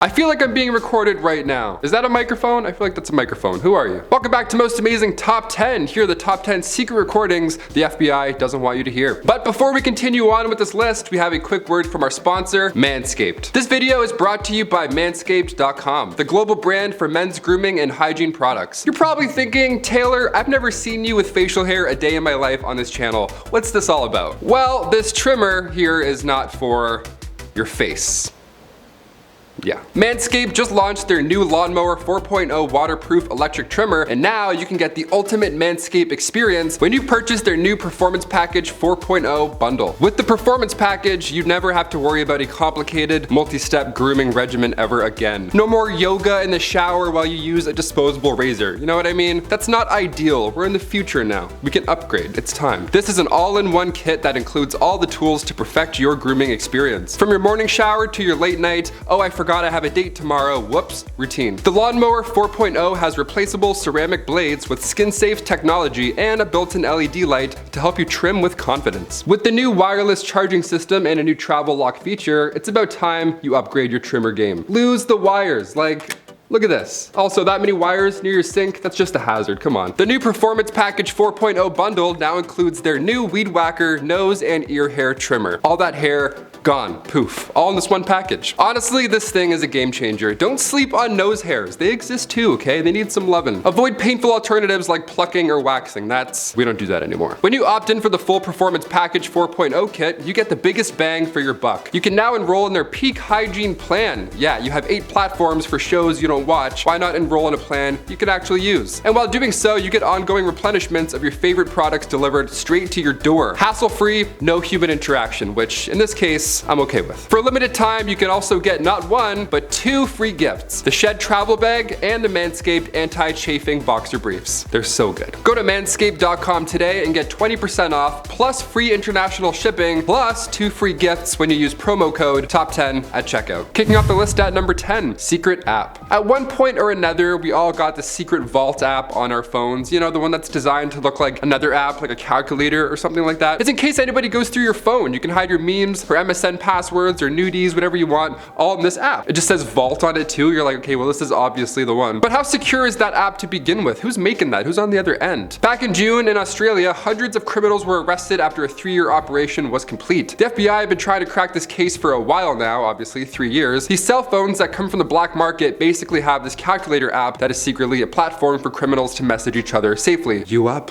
I feel like I'm being recorded right now. Is that a microphone? I feel like that's a microphone. Who are you? Welcome back to Most Amazing Top 10. Here are the top 10 secret recordings the FBI doesn't want you to hear. But before we continue on with this list, we have a quick word from our sponsor, Manscaped. This video is brought to you by Manscaped.com, the global brand for men's grooming and hygiene products. You're probably thinking, Taylor, I've never seen you with facial hair a day in my life on this channel. What's this all about? Well, this trimmer here is not for your face. Yeah. Manscaped just launched their new Lawnmower 4.0 waterproof electric trimmer, and now you can get the ultimate Manscaped experience when you purchase their new Performance Package 4.0 bundle. With the Performance Package, you never have to worry about a complicated, multi-step grooming regimen ever again. No more yoga in the shower while you use a disposable razor. You know what I mean? That's not ideal. We're in the future now. We can upgrade. It's time. This is an all-in-one kit that includes all the tools to perfect your grooming experience. From your morning shower to your late night, oh, I forgot I have a date tomorrow, whoops, routine. The Lawnmower 4.0 has replaceable ceramic blades with skin-safe technology and a built-in LED light to help you trim with confidence. With the new wireless charging system and a new travel lock feature, it's about time you upgrade your trimmer game. Lose the wires, like, look at this. Also, that many wires near your sink, that's just a hazard, come on. The new Performance Package 4.0 bundle now includes their new Weed Whacker nose and ear hair trimmer. All that hair, gone, poof, all in this one package. Honestly, this thing is a game changer. Don't sleep on nose hairs. They exist too, okay? They need some loving. Avoid painful alternatives like plucking or waxing. We don't do that anymore. When you opt in for the full Performance Package 4.0 kit, you get the biggest bang for your buck. You can now enroll in their peak hygiene plan. Yeah, you have 8 platforms for shows you don't watch. Why not enroll in a plan you can actually use? And while doing so, you get ongoing replenishments of your favorite products delivered straight to your door. Hassle-free, no human interaction, which in this case, I'm okay with. For a limited time, you can also get not 1, but 2 free gifts. The Shed Travel Bag and the Manscaped Anti-Chafing Boxer Briefs. They're so good. Go to manscaped.com today and get 20% off, plus free international shipping, plus 2 free gifts when you use promo code TOP10 at checkout. Kicking off the list at number 10, Secret App. At one point or another, we all got the Secret Vault app on our phones. You know, the one that's designed to look like another app, like a calculator or something like that. It's in case anybody goes through your phone. You can hide your memes or MSN passwords or nudies, whatever you want, all in this app. It just says Vault on it too. You're like, okay, well, this is obviously the one. But how secure is that app to begin with? Who's making that? Who's on the other end? Back in June in Australia, hundreds of criminals were arrested after a 3-year operation was complete. The FBI have been trying to crack this case for a while now, obviously 3 years. These cell phones that come from the black market basically have this calculator app that is secretly a platform for criminals to message each other safely. You up?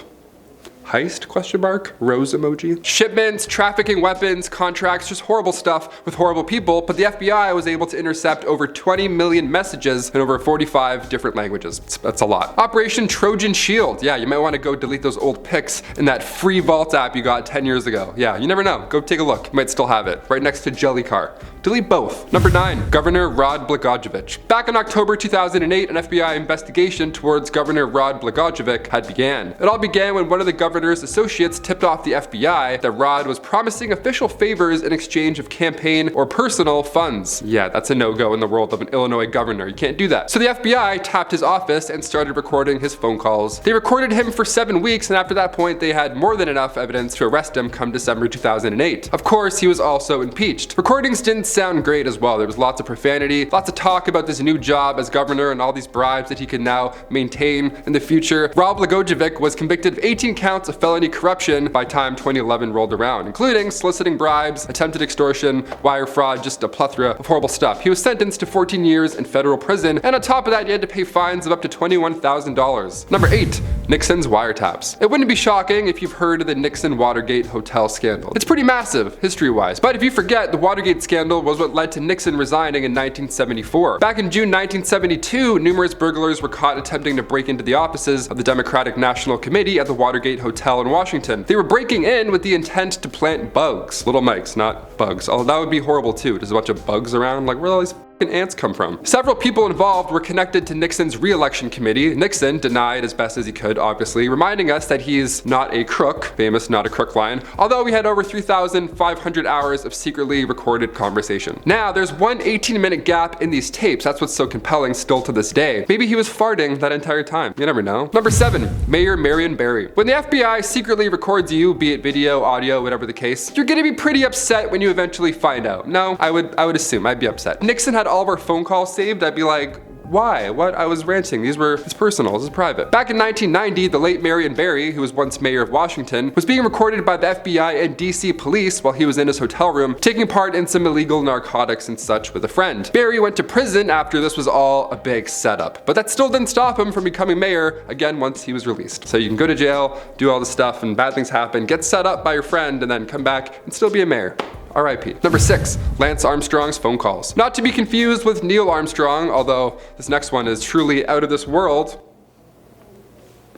Heist? Question mark? Rose emoji? Shipments, trafficking weapons, contracts, just horrible stuff with horrible people, but the FBI was able to intercept over 20 million messages in over 45 different languages. That's a lot. Operation Trojan Shield. Yeah, you might want to go delete those old pics in that free Vault app you got 10 years ago. Yeah, you never know. Go take a look. You might still have it. Right next to Jelly Car. Delete both. Number 9, Governor Rod Blagojevich. Back in October 2008, an FBI investigation towards Governor Rod Blagojevich had began. It all began when one of the governor's associates tipped off the FBI that Rod was promising official favors in exchange of campaign or personal funds. Yeah, that's a no-go in the world of an Illinois governor. You can't do that. So the FBI tapped his office and started recording his phone calls. They recorded him for 7 weeks, and after that point, they had more than enough evidence to arrest him come December 2008. Of course, he was also impeached. Recordings didn't sound great as well. There was lots of profanity, lots of talk about this new job as governor and all these bribes that he could now maintain in the future. Rod Blagojevich was convicted of 18 counts of felony corruption by time 2011 rolled around, including soliciting bribes, attempted extortion, wire fraud, just a plethora of horrible stuff. He was sentenced to 14 years in federal prison, and on top of that, he had to pay fines of up to $21,000. Number 8, Nixon's wiretaps. It wouldn't be shocking if you've heard of the Nixon Watergate hotel scandal. It's pretty massive, history-wise, but if you forget, the Watergate scandal was what led to Nixon resigning in 1974. Back in June 1972, numerous burglars were caught attempting to break into the offices of the Democratic National Committee at the Watergate Hotel in Washington. They were breaking in with the intent to plant bugs. Little mics, not bugs. Although that would be horrible too. There's a bunch of bugs around. Like, where are all these ants come from? Several people involved were connected to Nixon's re-election committee. Nixon denied as best as he could, obviously, reminding us that he's not a crook, famous not a crook line, although we had over 3,500 hours of secretly recorded conversation. Now, there's one 18-minute gap in these tapes. That's what's so compelling still to this day. Maybe he was farting that entire time. You never know. Number 7, Mayor Marion. When the FBI secretly records you, be it video, audio, whatever the case, you're gonna be pretty upset when you eventually find out. No, I would assume I'd be upset. Nixon had all of our phone calls saved, I'd be like, why? What? I was ranting. It's personal. This is private. Back in 1990, the late Marion, who was once mayor of Washington, was being recorded by the FBI and DC police while he was in his hotel room, taking part in some illegal narcotics and such with a friend. Barry went to prison after this was all a big setup, but that still didn't stop him from becoming mayor again once he was released. So you can go to jail, do all this stuff, and bad things happen, get set up by your friend, and then come back and still be a mayor. R.I.P. Number 6, Lance Armstrong's phone calls. Not to be confused with Neil Armstrong, although this next one is truly out of this world.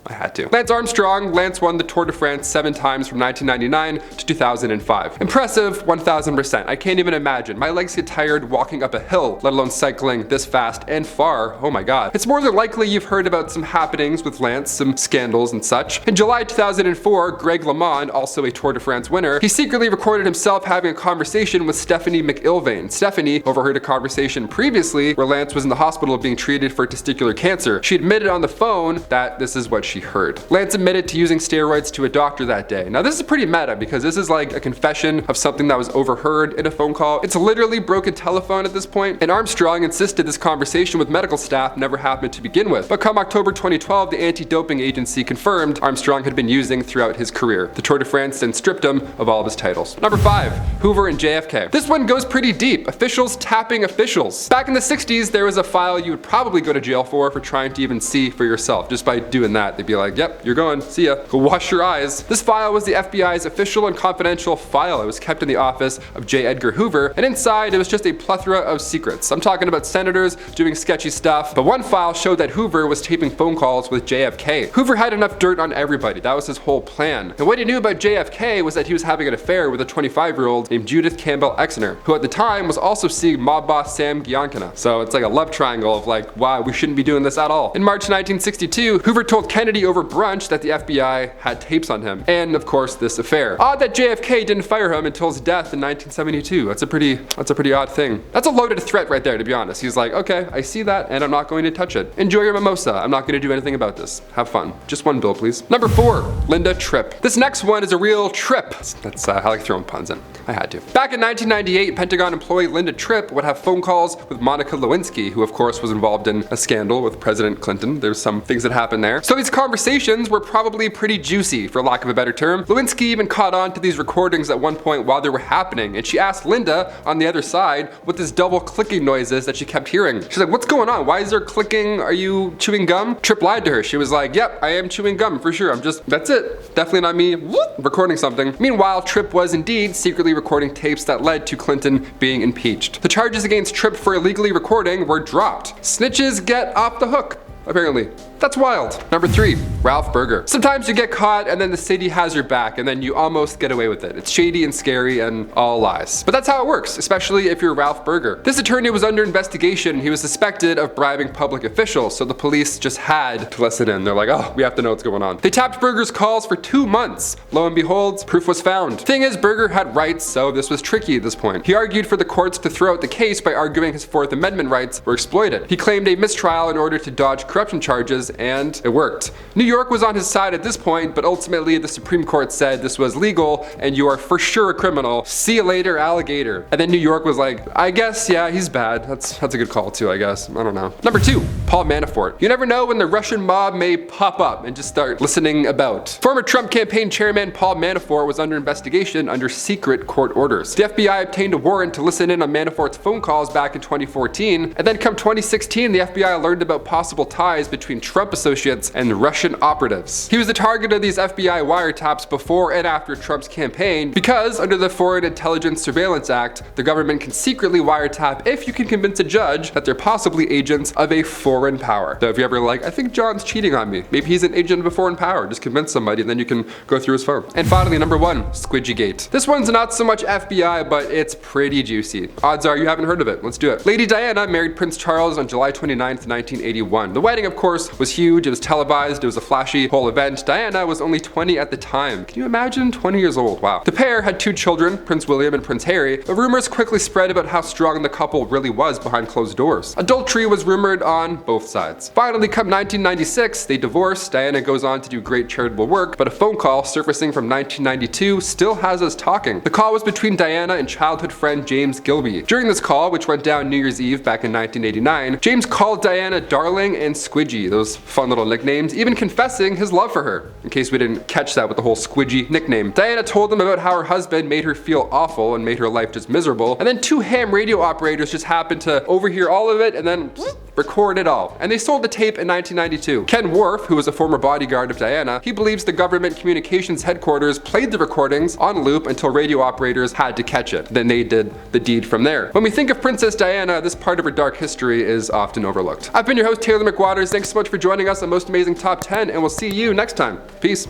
I had to. Lance Armstrong. Lance won the Tour de France 7 times from 1999 to 2005. Impressive, 1000%. I can't even imagine. My legs get tired walking up a hill, let alone cycling this fast and far. Oh my god. It's more than likely you've heard about some happenings with Lance, some scandals and such. In July 2004, Greg LeMond, also a Tour de France winner, he secretly recorded himself having a conversation with Stephanie McIlvaine. Stephanie overheard a conversation previously where Lance was in the hospital being treated for testicular cancer. She admitted on the phone that this is what she heard. Lance admitted to using steroids to a doctor that day. Now this is pretty meta because this is like a confession of something that was overheard in a phone call. It's literally broken telephone at this point, and Armstrong insisted this conversation with medical staff never happened to begin with. But come October 2012, the anti-doping agency confirmed Armstrong had been using throughout his career. The Tour de France then stripped him of all of his titles. Number 5, Hoover and JFK. This one goes pretty deep. Officials tapping officials. Back in the 60s, there was a file you would probably go to jail for trying to even see for yourself. Just by doing that, they'd be like, yep, you're going, see ya, go wash your eyes. This file was the FBI's official and confidential file. It was kept in the office of J. Edgar Hoover, and inside it was just a plethora of secrets. I'm talking about senators doing sketchy stuff, but one file showed that Hoover was taping phone calls with JFK. Hoover had enough dirt on everybody. That was his whole plan. And what he knew about JFK was that he was having an affair with a 25-year-old named Judith Campbell Exner, who at the time was also seeing mob boss Sam Giancana. So it's like a love triangle of like, wow, we shouldn't be doing this at all. In March 1962, Hoover told Kennedy over brunch that the FBI had tapes on him, and of course this affair. Odd that JFK didn't fire him until his death in 1972. That's a pretty odd thing. That's a loaded threat right there, to be honest. He's like, okay, I see that, and I'm not going to touch it. Enjoy your mimosa. I'm not going to do anything about this. Have fun. Just one bill, please. Number 4, Linda Tripp. This next one is a real trip. That's I like throwing puns in. I had to. Back in 1998, Pentagon employee Linda Tripp would have phone calls with Monica Lewinsky, who of course was involved in a scandal with President Clinton. There's some things that happened there. So these conversations were probably pretty juicy, for lack of a better term. Lewinsky even caught on to these recordings at one point while they were happening, and she asked Linda on the other side what this double clicking noise is that she kept hearing. She's like, what's going on? Why is there clicking? Are you chewing gum? Tripp lied to her. She was like, yep, I am chewing gum for sure. That's it. Definitely not me recording something. Meanwhile, Tripp was indeed secretly recording tapes that led to Clinton being impeached. The charges against Tripp for illegally recording were dropped. Snitches get off the hook, apparently. That's wild. Number 3, Ralph Berger. Sometimes you get caught and then the city has your back and then you almost get away with it. It's shady and scary and all lies. But that's how it works, especially if you're Ralph Berger. This attorney was under investigation. He was suspected of bribing public officials, so the police just had to listen in. They're like, oh, we have to know what's going on. They tapped Berger's calls for 2 months. Lo and behold, proof was found. Thing is, Berger had rights, so this was tricky at this point. He argued for the courts to throw out the case by arguing his 4th Amendment rights were exploited. He claimed a mistrial in order to dodge corruption charges, and it worked. New York was on his side at this point, but ultimately the Supreme Court said this was legal and you are for sure a criminal. See you later, alligator. And then New York was like, I guess, yeah, he's bad. That's a good call too, I guess. I don't know. Number 2, Paul Manafort. You never know when the Russian mob may pop up and just start listening about. Former Trump campaign chairman Paul Manafort was under investigation under secret court orders. The FBI obtained a warrant to listen in on Manafort's phone calls back in 2014, and then come 2016, the FBI learned about possible ties between Trump associates and Russian operatives. He was the target of these FBI wiretaps before and after Trump's campaign because under the Foreign Intelligence Surveillance Act, the government can secretly wiretap if you can convince a judge that they're possibly agents of a foreign power. So if you're ever like, I think John's cheating on me, maybe he's an agent of a foreign power, just convince somebody and then you can go through his phone. And finally, number 1, Squidgygate. This one's not so much FBI, but it's pretty juicy. Odds are you haven't heard of it. Let's do it. Lady Diana married Prince Charles on July 29th, 1981. The wedding, of course, was was huge, it was televised, it was a flashy whole event. Diana was only 20 at the time. Can you imagine? 20 years old, wow. The pair had 2 children, Prince William and Prince Harry, but rumors quickly spread about how strong the couple really was behind closed doors. Adultery was rumored on both sides. Finally, come 1996, they divorced. Diana goes on to do great charitable work, but a phone call surfacing from 1992 still has us talking. The call was between Diana and childhood friend James Gilby. During this call, which went down New Year's Eve back in 1989, James called Diana Darling and Squidgy, those fun little nicknames, even confessing his love for her, in case we didn't catch that with the whole Squidgy nickname. Diana told him about how her husband made her feel awful and made her life just miserable, and then 2 ham radio operators just happened to overhear all of it and then record it all. And they sold the tape in 1992. Ken Worf, who was a former bodyguard of Diana, he believes the government communications headquarters played the recordings on loop until radio operators had to catch it. Then they did the deed from there. When we think of Princess Diana, this part of her dark history is often overlooked. I've been your host, Taylor McWatters. Thanks so much for joining us on Most Amazing Top 10, and we'll see you next time. Peace.